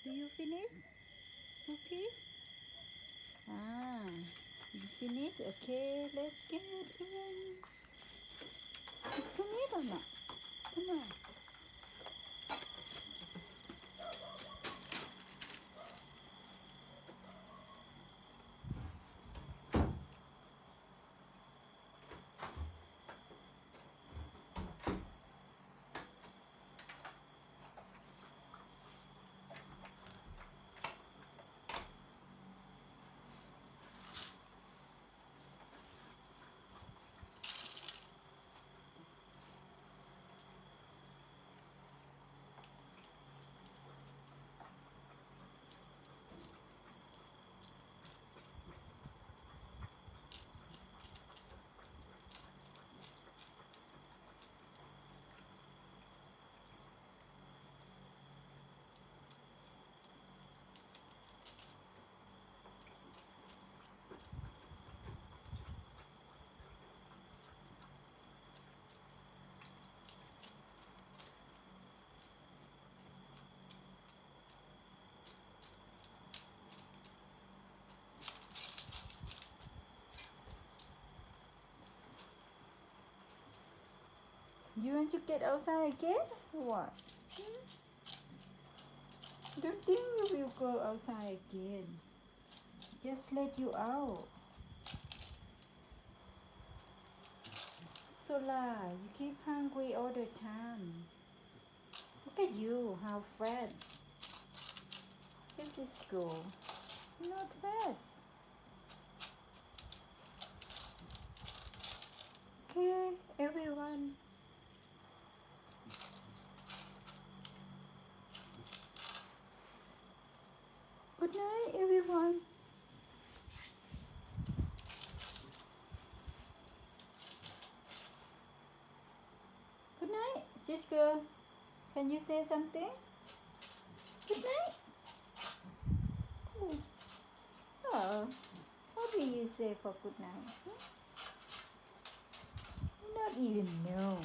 Do you finish? Okay. You finish? Okay, let's get in. You finish or not? Come on. You want to get outside again? Or what? Don't think you will go outside again. Just let you out. Sola, you keep hungry all the time. Look at you, how fat. This is school. You're not fat. Okay, everyone. Good night, everyone. Good night, Cisco. Can you say something? Good night. Oh, what do you say for good night? You not even know.